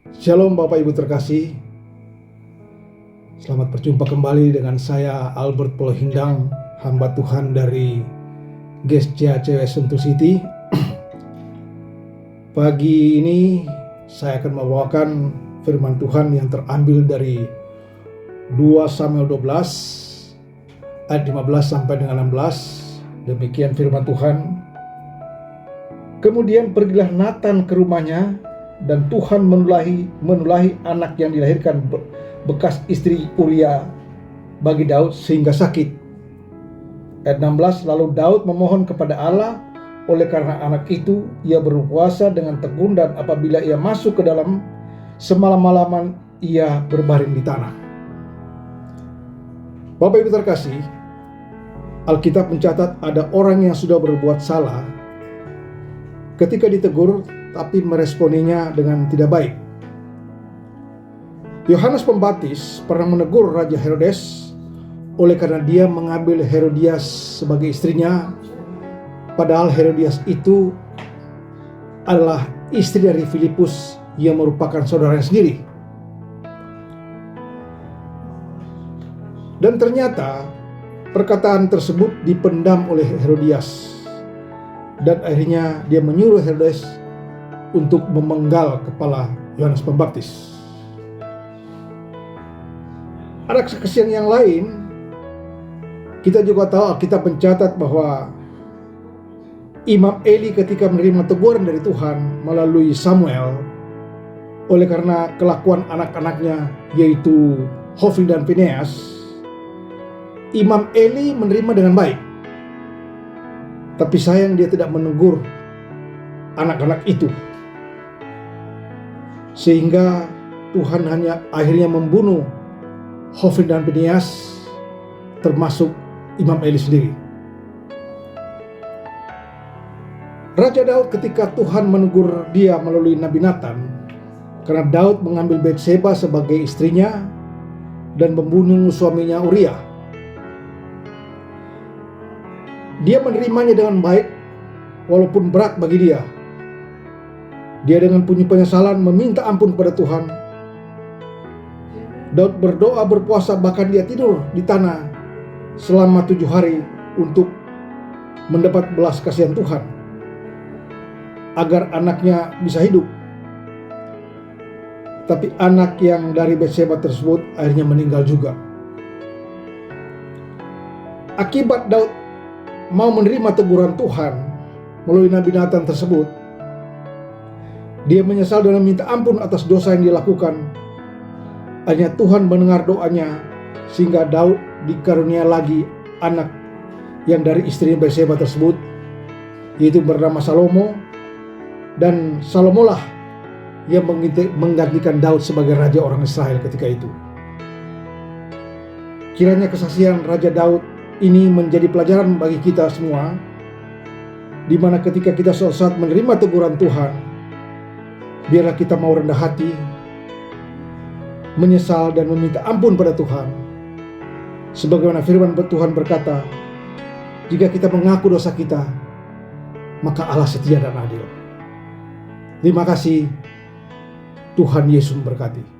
Shalom Bapak Ibu terkasih. Selamat berjumpa kembali dengan saya Albert Polohindang, hamba Tuhan dari Gestia CS Sentul City. Pagi ini saya akan membawakan firman Tuhan yang terambil dari 2 Samuel 12 ayat 15 sampai dengan 16. Demikian firman Tuhan. Kemudian pergilah Nathan ke rumahnya, dan Tuhan menulahi anak yang dilahirkan bekas istri Uria bagi Daud sehingga sakit. Ayat 16, lalu Daud memohon kepada Allah, oleh karena anak itu ia berpuasa dengan tekun, dan apabila ia masuk ke dalam, semalam-malaman ia berbaring di tanah. Bapak Ibu terkasih, Alkitab mencatat ada orang yang sudah berbuat salah, ketika ditegur tapi meresponinya dengan tidak baik. Yohanes Pembaptis pernah menegur Raja Herodes oleh karena dia mengambil Herodias sebagai istrinya, padahal Herodias itu adalah istri dari Filipus yang merupakan saudaranya sendiri. Dan ternyata perkataan tersebut dipendam oleh Herodias, dan akhirnya dia menyuruh Herodes untuk memenggal kepala Yohanes Pembaptis. Ada kesaksian yang lain. Kita juga tahu, kita mencatat bahwa Imam Eli ketika menerima teguran dari Tuhan melalui Samuel oleh karena kelakuan anak-anaknya, yaitu Hofni dan Fineas, Imam Eli menerima dengan baik. Tapi sayang dia tidak menegur anak-anak itu, sehingga Tuhan hanya akhirnya membunuh Hofni dan Fineas, termasuk Imam Eli sendiri. Raja Daud ketika Tuhan menegur dia melalui Nabi Nathan, karena Daud mengambil Batseba sebagai istrinya dan membunuh suaminya Uria. Dia menerimanya dengan baik, walaupun berat bagi dia. Dia dengan punya penyesalan meminta ampun kepada Tuhan. Daud berdoa, berpuasa, bahkan dia tidur di tanah selama 7 hari untuk mendapat belas kasihan Tuhan, agar anaknya bisa hidup. Tapi anak yang dari Batseba tersebut akhirnya meninggal juga. Akibat Daud mau menerima teguran Tuhan melalui Nabi Nathan tersebut, dia menyesal dan meminta ampun atas dosa yang dilakukan. Akhirnya Tuhan mendengar doanya, sehingga Daud dikarunia lagi anak yang dari istri Batseba tersebut, yaitu bernama Salomo. Dan Salomo lah yang menggantikan Daud sebagai raja orang Israel ketika itu. Kiranya kesaksian Raja Daud ini menjadi pelajaran bagi kita semua, di mana ketika kita suatu saat menerima teguran Tuhan, biarlah kita mau rendah hati, menyesal dan meminta ampun pada Tuhan. Sebagaimana firman Tuhan berkata, jika kita mengaku dosa kita, maka Allah setia dan adil. Terima kasih. Tuhan Yesus memberkati.